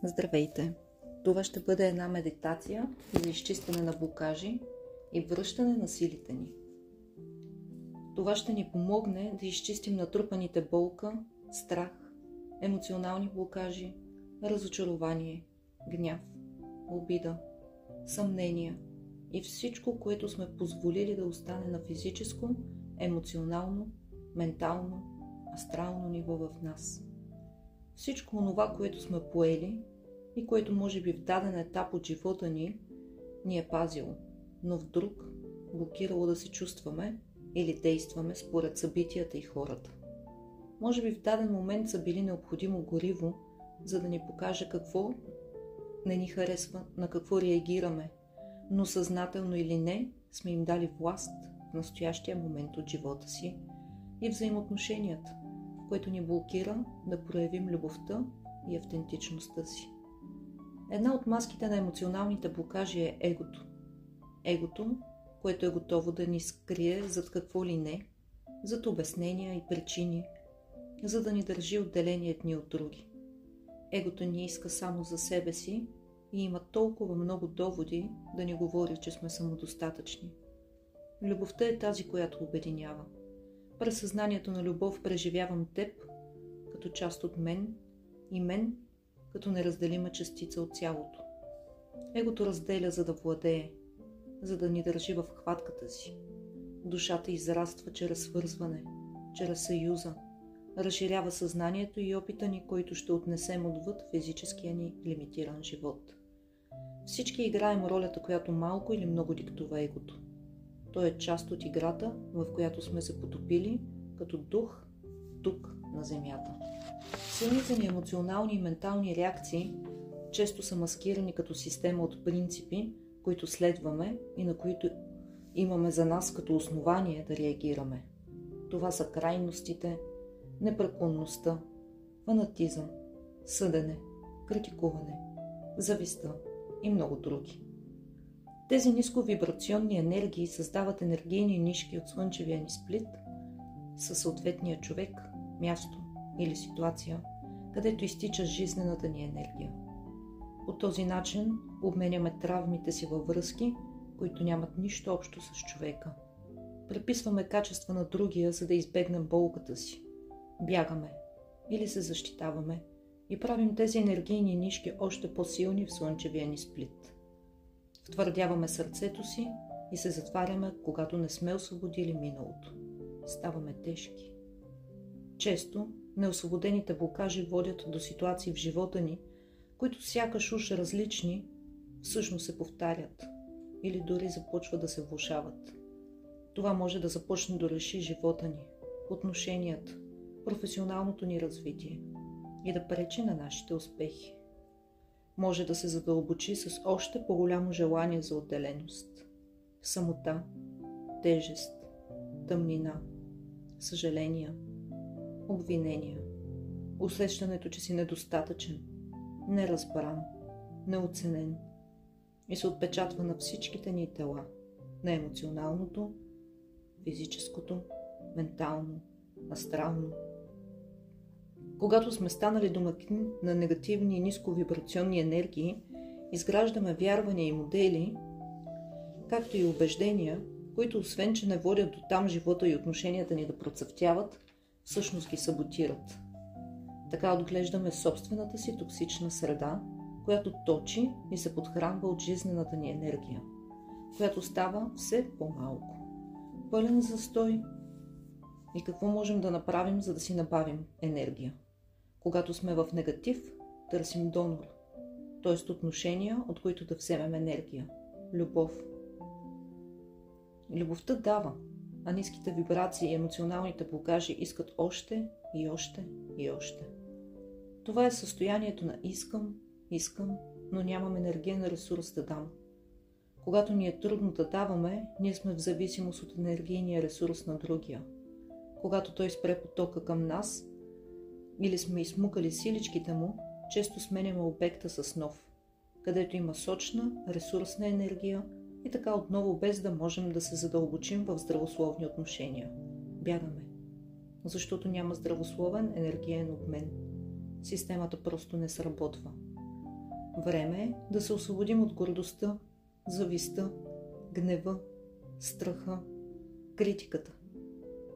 Здравейте! Това ще бъде една медитация за изчистване на блокажи и връщане на силите ни. Това ще ни помогне да изчистим натрупаните болка, страх, емоционални блокажи, разочарование, гняв, обида, съмнения и всичко, което сме позволили да остане на физическо, емоционално, ментално, астрално ниво в нас. Всичко онова, което сме поели и което може би в даден етап от живота ни е пазило, но в друг блокирало да се чувстваме или действаме според събитията и хората. Може би в даден момент са били необходимо гориво, за да ни покаже какво не ни харесва, на какво реагираме, но съзнателно или не сме им дали власт в настоящия момент от живота си и взаимоотношенията, което ни блокира да проявим любовта и автентичността си. Една от маските на емоционалните блокажи е егото. Егото, което е готово да ни скрие зад какво ли не, зад обяснения и причини, за да ни държи отделени едни от други. Егото ни иска само за себе си и има толкова много доводи да ни говори, че сме самодостатъчни. Любовта е тази, която обединява. През съзнанието на любов преживявам теб като част от мен и мен като неразделима частица от цялото. Егото разделя, за да владее, за да ни държи в хватката си. Душата израства чрез свързване, чрез съюза, разширява съзнанието и опита ни, който ще отнесем отвъд физическия ни лимитиран живот. Всички играем ролята, която малко или много диктува егото. Той е част от играта, в която сме се потопили като дух тук на земята. Силните ни емоционални и ментални реакции често са маскирани като система от принципи, които следваме и на които имаме за нас като основание да реагираме. Това са крайностите, непреклонността, фанатизъм, съдене, критикуване, завистта и много други. Тези нисковибрационни енергии създават енергийни нишки от слънчевия ни сплит със съответния човек, място или ситуация, където изтича жизнената ни енергия. По този начин обменяме травмите си във връзки, които нямат нищо общо с човека. Преписваме качества на другия, за да избегнем болката си. Бягаме или се защитаваме и правим тези енергийни нишки още по-силни в слънчевия ни сплит. Втвърдяваме сърцето си и се затваряме, когато не сме освободили миналото. Ставаме тежки. Често неосвободените блокажи водят до ситуации в живота ни, които сякаш уж различни, всъщност се повтарят или дори започват да се влошават. Това може да започне да реши живота ни, отношенията, професионалното ни развитие и да пречи на нашите успехи. Може да се задълбочи с още по-голямо желание за отделеност, самота, тежест, тъмнина, съжаления, обвинения, усещането, че си недостатъчен, неразбран, неоценен и се отпечатва на всичките ни тела, на емоционалното, физическото, ментално, астрално. Когато сме станали домакин на негативни и нисковибрационни енергии, изграждаме вярвания и модели, както и убеждения, които освен, че не водят до там живота и отношенията ни да процъфтяват, всъщност ги саботират. Така отглеждаме собствената си токсична среда, която точи и се подхранва от жизнената ни енергия, която става все по-малко. Пълен застой. И какво можем да направим, за да си набавим енергия? Когато сме в негатив, търсим донор, т.е. отношения, от които да вземем енергия. Любов. Любовта дава, а ниските вибрации и емоционалните блокажи искат още и още и още. Това е състоянието на искам, но нямам енергиен ресурс да дам. Когато ни е трудно да даваме, ние сме в зависимост от енергийния ресурс на другия. Когато той спре потока към нас или сме изсмукали силичките му, често сменяме обекта с нов, където има сочна, ресурсна енергия и така отново без да можем да се задълбочим в здравословни отношения. Бягаме, защото няма здравословен енергиен обмен. Системата просто не сработва. Време е да се освободим от гордостта, завистта, гнева, страха, критиката.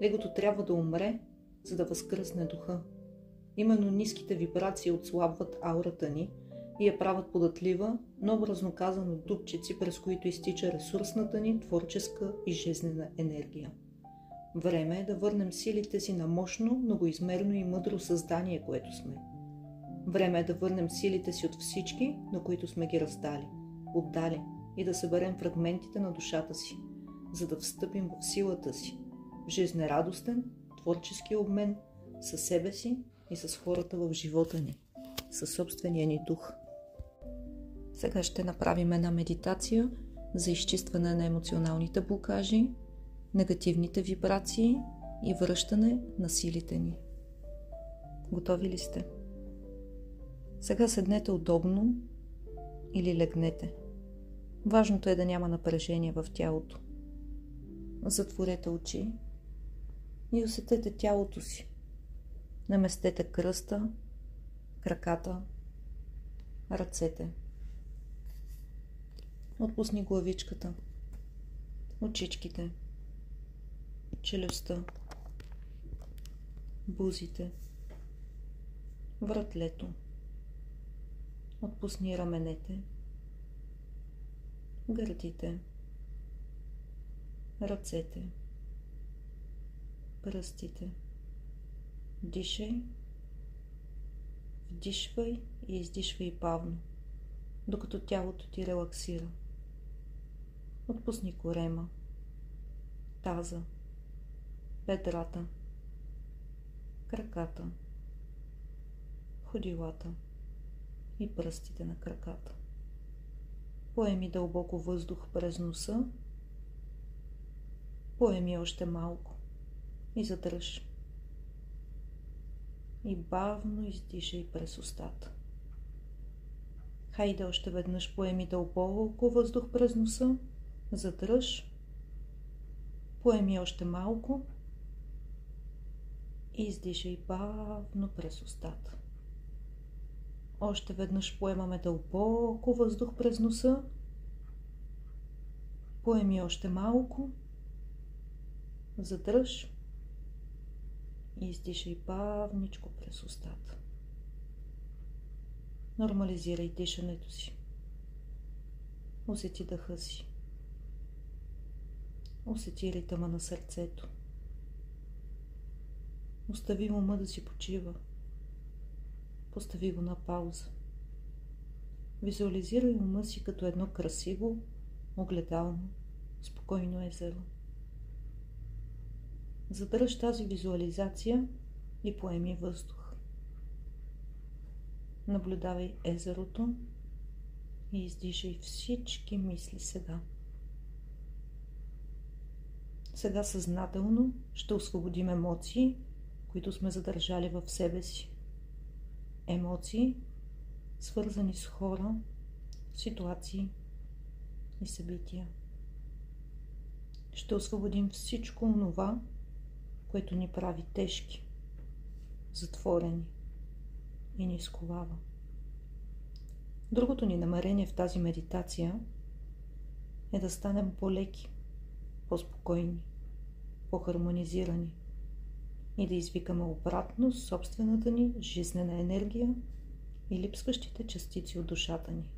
Егото трябва да умре, за да възкръсне духа. Именно ниските вибрации отслабват аурата ни и я правят податлива, но образно казано дупчици, през които изтича ресурсната ни творческа и жизнена енергия. Време е да върнем силите си на мощно, многоизмерно и мъдро създание, което сме. Време е да върнем силите си от всички, на които сме ги раздали, отдали и да съберем фрагментите на душата си, за да встъпим в силата си, в жизнерадостен, творчески обмен със себе си и с хората в живота ни, със собствения ни дух. Сега ще направим една медитация за изчистване на емоционалните блокажи, негативните вибрации и връщане на силите ни. Готови ли сте? Сега седнете удобно или легнете. Важното е да няма напрежение в тялото. Затворете очи и усетете тялото си. Наместете кръста, краката, ръцете. Отпусни главичката, очичките, челюстта, бузите, вратлето. Отпусни раменете, гърдите, ръцете, пръстите. Дишай, вдишвай и издишвай бавно, докато тялото ти релаксира. Отпусни корема, таза, бедрата, краката, ходилата и пръстите на краката. Поеми дълбоко въздух през носа, поеми още малко и задръж. И бавно издишай през устата. Хайде още веднъж поеми дълбоко въздух през носа, задръж, поеми още малко и издишай бавно през устата. Още веднъж поемаме дълбоко въздух през носа, поеми още малко, задръж и издишай бавничко през устата. Нормализирай дишането си. Усети дъха си. Усети ритъма на сърцето. Остави ума да си почива. Постави го на пауза. Визуализирай ума си като едно красиво, огледално, спокойно езеро. Задръж тази визуализация и поеми въздух. Наблюдавай езерото и издишай всички мисли сега. Сега съзнателно ще освободим емоции, които сме задържали в себе си. Емоции, свързани с хора, ситуации и събития. Ще освободим всичко онова, което ни прави тежки, затворени и ни сковава. Другото ни намерение в тази медитация е да станем по-леки, по-спокойни, по-хармонизирани и да извикаме обратно собствената ни жизнена енергия и липсващите частици от душата ни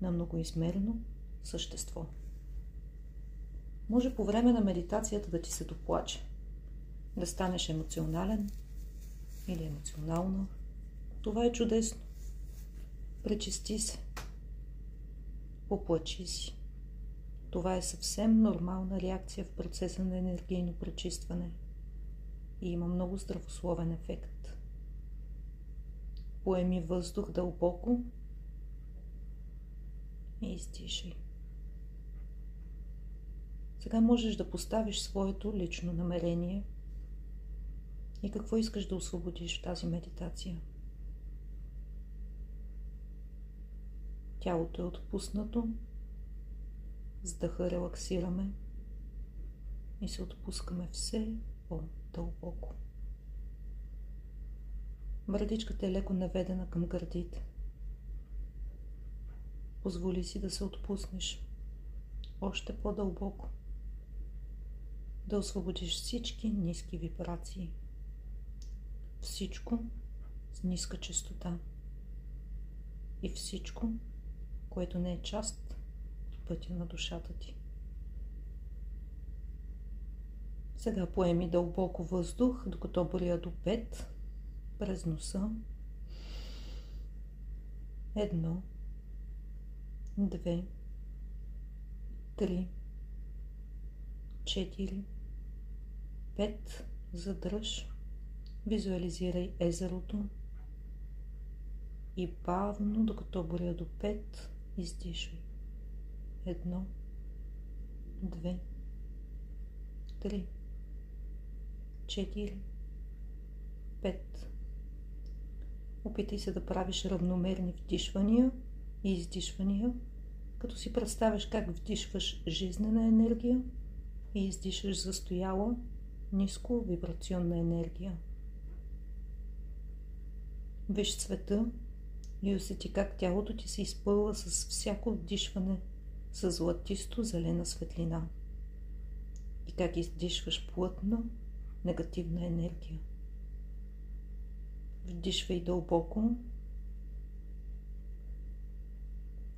на многоизмерно същество. Може по време на медитацията да ти се доплаче, да станеш емоционален или емоционална. Това е чудесно. Пречисти се. Поплачи си. Това е съвсем нормална реакция в процеса на енергийно пречистване и има много здравословен ефект. Поеми въздух дълбоко и издишай. Сега можеш да поставиш своето лично намерение и какво искаш да освободиш в тази медитация. Тялото е отпуснато, с дъха релаксираме и се отпускаме все по-дълбоко. Брадичката е леко наведена към гърдите. Позволи си да се отпуснеш още по-дълбоко, да освободиш всички ниски вибрации, всичко с ниска честота и всичко, което не е част от пътя на душата ти. Сега поеми дълбоко въздух, докато броя до 5 през носа. 1, 2, 3, 4, 5. Задръж. Визуализирай езерото и бавно, докато броя до 5, издишвай. 1, 2, 3, 4, 5. Опитай се да правиш равномерни вдишвания и издишвания, като си представяш как вдишваш жизнена енергия и издишаш застояла, ниско вибрационна енергия. Виж света и усети как тялото ти се изпълва с всяко вдишване с златисто зелена светлина и как издишваш плътна негативна енергия. Вдишвай дълбоко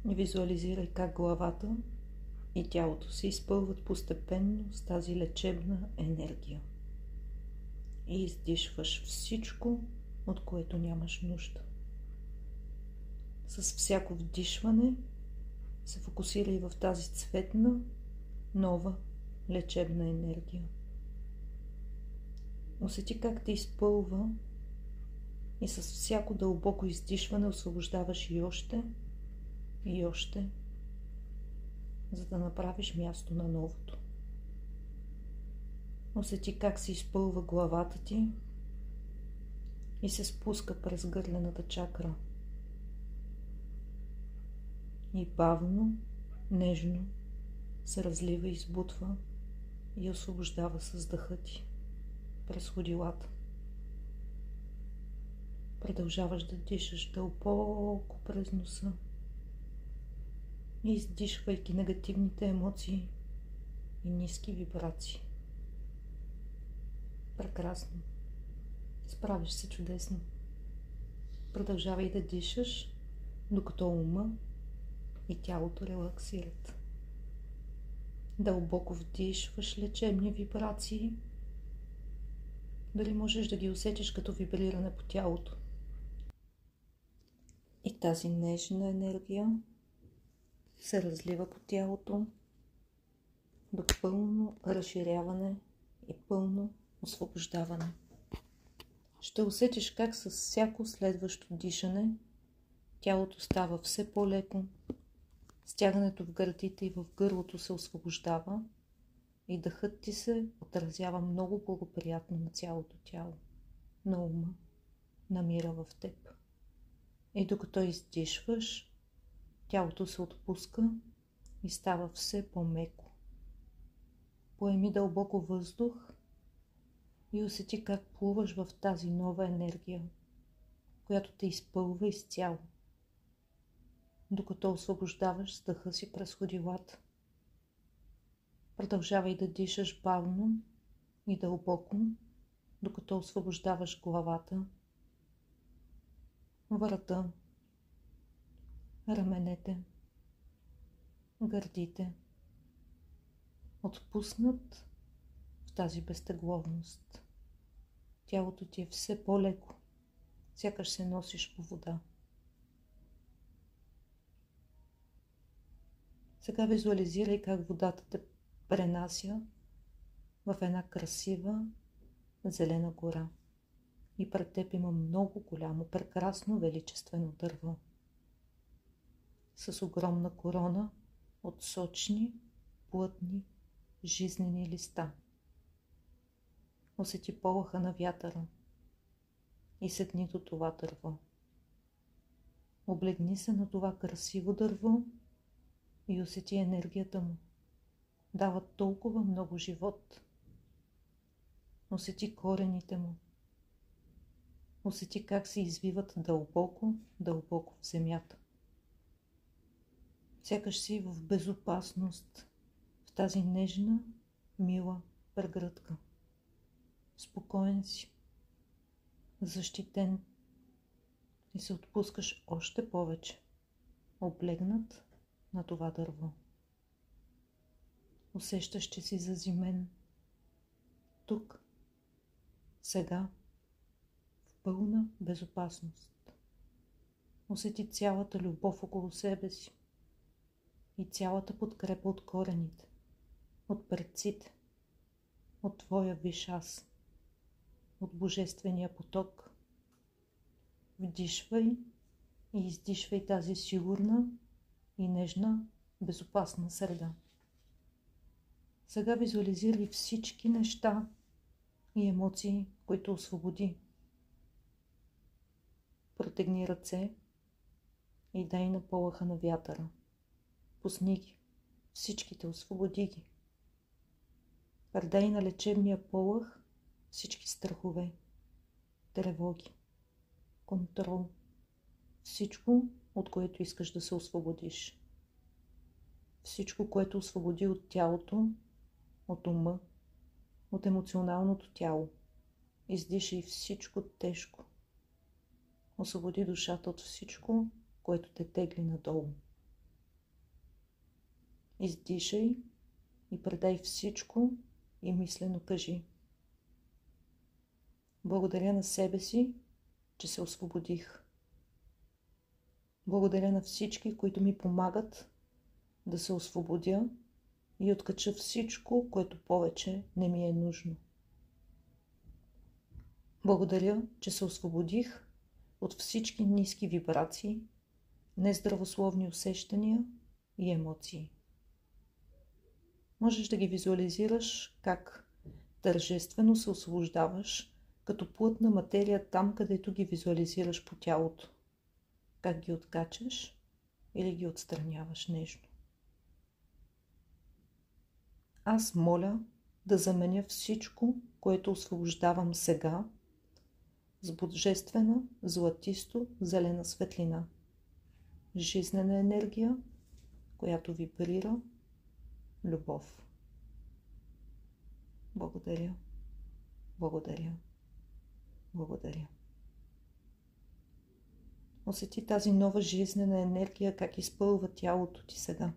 и визуализирай как главата и тялото се изпълват постепенно с тази лечебна енергия. И издишваш всичко, от което нямаш нужда. С всяко вдишване се фокусирай в тази цветна, нова, лечебна енергия. Усети как те изпълва и с всяко дълбоко издишване освобождаваш и още, за да направиш място на новото. Усети как се изпълва главата ти и се спуска през гърлената чакра. И бавно, нежно се разлива и избутва и освобождава с дъха ти през ходилата. Продължаваш да дишаш дълбоко през носа и издишвайки негативните емоции и ниски вибрации. Прекрасно. Справиш се чудесно. Продължавай да дишаш, докато ума и тялото релаксират. Дълбоко вдишваш лечебни вибрации. Дали можеш да ги усетиш като вибриране по тялото. И тази нежна енергия се разлива по тялото до пълно разширяване и пълно освобождаване. Ще усетиш как с всяко следващо дишане тялото става все по-леко, стягането в гърдите и в гърлото се освобождава и дъхът ти се отразява много благоприятно на цялото тяло, на ума, намира в теб. И докато издишваш, тялото се отпуска и става все по-меко. Поеми дълбоко въздух и усети как плуваш в тази нова енергия, която те изпълва изцяло, докато освобождаваш с дъха си през ходилата. Продължавай да дишаш бавно и дълбоко, докато освобождаваш главата, врата, раменете, гърдите. Отпуснат в тази безтегловност. Тялото ти е все по-леко, сякаш се носиш по вода. Сега визуализирай как водата те пренася в една красива зелена гора. И пред теб има много голямо, прекрасно, величествено дърво. С огромна корона от сочни, плътни, жизнени листа. Усети полъха на вятъра и седни до това дърво. Облегни се на това красиво дърво и усети енергията му. Дава толкова много живот. Усети корените му. Усети как се извиват дълбоко, дълбоко в земята. Сякаш си в безопасност, в тази нежна, мила прегръдка. Спокоен си, защитен и се отпускаш още повече, облегнат на това дърво. Усещаш, че си зазимен. Тук, сега, в пълна безопасност. Усети цялата любов около себе си и цялата подкрепа от корените, от предците, от твоя висш аз, от божествения поток. Вдишвай и издишвай тази сигурна и нежна, безопасна среда. Сега визуализирай всички неща и емоции, които освободи. Протегни ръце и дай на полъха на вятъра. Пусни ги, всичките освободи ги. Предай на лечебния полъх всички страхове, тревоги, контрол, всичко, от което искаш да се освободиш. Всичко, което освободи от тялото, от ума, от емоционалното тяло. Издишай всичко тежко. Освободи душата от всичко, което те тегли надолу. Издишай и предай всичко и мислено кажи: благодаря на себе си, че се освободих. Благодаря на всички, които ми помагат да се освободя и откача всичко, което повече не ми е нужно. Благодаря, че се освободих от всички ниски вибрации, нездравословни усещания и емоции. Можеш да ги визуализираш как тържествено се освобождаваш като плътна материя там, където ги визуализираш по тялото. Как ги откачаш или ги отстраняваш нежно. Аз моля да заменя всичко, което освобождавам сега, с божествена, златисто, зелена светлина. Жизнена енергия, която вибрира любов. Благодаря, благодаря, благодаря. Усети тази нова жизнена енергия, как изпълва тялото ти сега.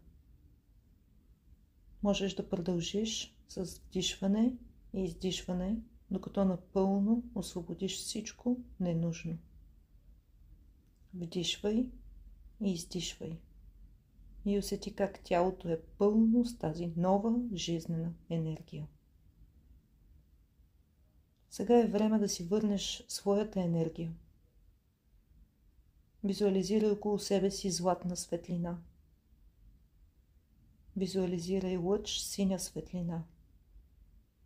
Можеш да продължиш с вдишване и издишване, докато напълно освободиш всичко ненужно. Вдишвай и издишвай. И усети как тялото е пълно с тази нова жизнена енергия. Сега е време да си върнеш своята енергия. Визуализирай около себе си златна светлина. Визуализирай лъч синя светлина,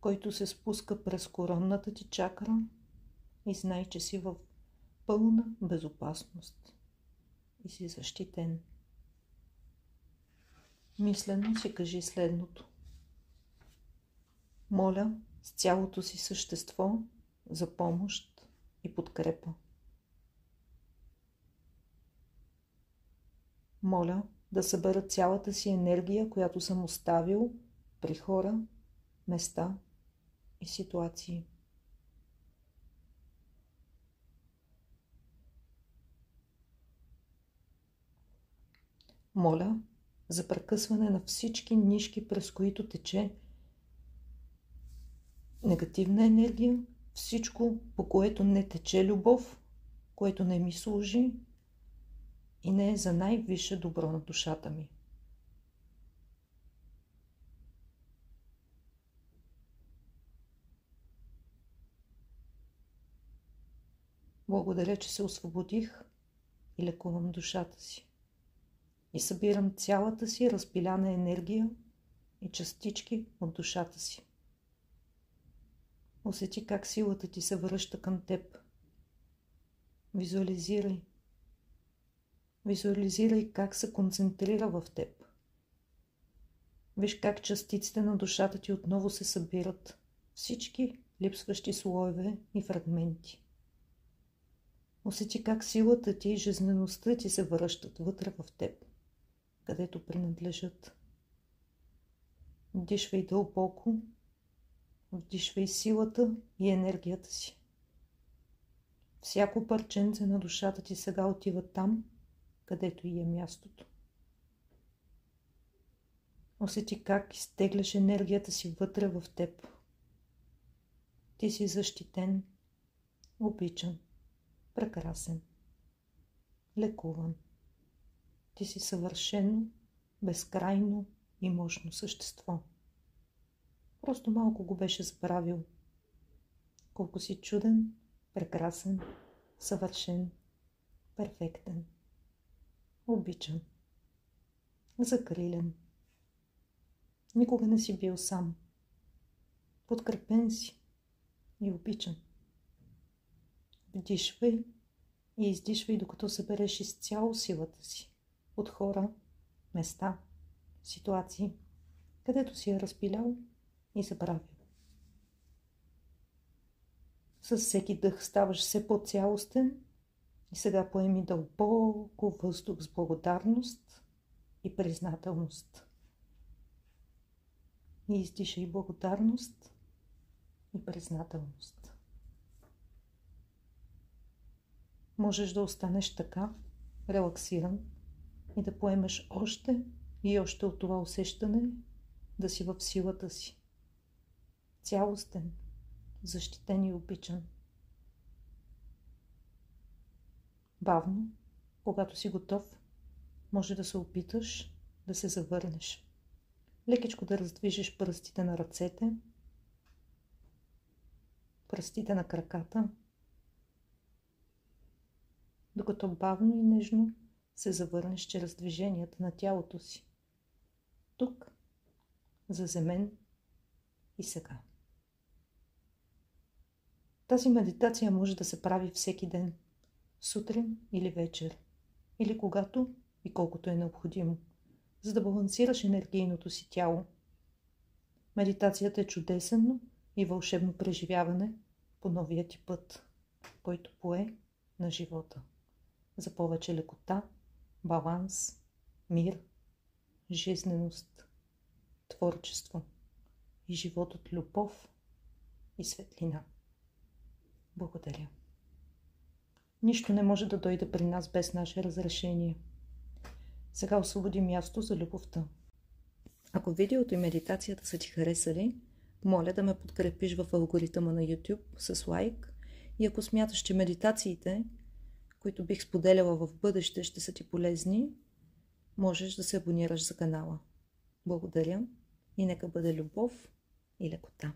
който се спуска през коронната ти чакра и знай, че си в пълна безопасност и си защитен. Мислено си кажи следното: моля с цялото си същество за помощ и подкрепа. Моля да събера цялата си енергия, която съм оставил при хора, места и ситуации. Моля за прекъсване на всички нишки, през които тече негативна енергия, всичко, по което не тече любов, което не ми служи и не е за най-висше добро на душата ми. Благодаря, че се освободих и лекувам душата си. И събирам цялата си разпиляна енергия и частички от душата си. Усети как силата ти се връща към теб. Визуализирай. Визуализирай как се концентрира в теб. Виж как частиците на душата ти отново се събират. Всички липсващи слоеве и фрагменти. Усети как силата ти и жизнеността ти се връщат вътре в теб. където принадлежат. Вдишвай дълбоко, вдишвай силата и енергията си. Всяко парченце на душата ти сега отива там, където и е мястото. Усети как изтегляш енергията си вътре в теб. Ти си защитен, обичан, прекрасен, лекуван. Ти си съвършено, безкрайно и мощно същество. Просто малко го беше забравил. Колко си чуден, прекрасен, съвършен, перфектен, обичан, закрилен. Никога не си бил сам. Подкрепен си и обичан. Вдишвай и издишвай, докато събереш изцяло силата си от хора, места, ситуации, където си я разпилял и забравил. С всеки дъх ставаш все по-цялостен и сега поеми дълбоко въздух с благодарност и признателност. И издишай благодарност и признателност. Можеш да останеш така, релаксиран и да поемеш още и още от това усещане да си в силата си. Цялостен, защитен и обичан. Бавно, когато си готов, може да се опиташ да се завърнеш. Лекичко да раздвижиш пръстите на ръцете, пръстите на краката, докато бавно и нежно се завърнеш чрез движенията на тялото си. Тук, заземен и сега. Тази медитация може да се прави всеки ден, сутрин или вечер, или когато и колкото е необходимо, за да балансираш енергийното си тяло. Медитацията е чудесено и вълшебно преживяване по новия ти път, който пое на живота. За повече лекота, баланс, мир, жизненост, творчество и живот от любов и светлина. Благодаря. Нищо не може да дойде при нас без наше разрешение. Сега освободи място за любовта. Ако видеото и медитацията са ти харесали, моля да ме подкрепиш в алгоритъма на YouTube с лайк и ако смяташ, че медитациите, които бих споделяла в бъдеще, ще са ти полезни, можеш да се абонираш за канала. Благодаря и нека бъде любов и лекота.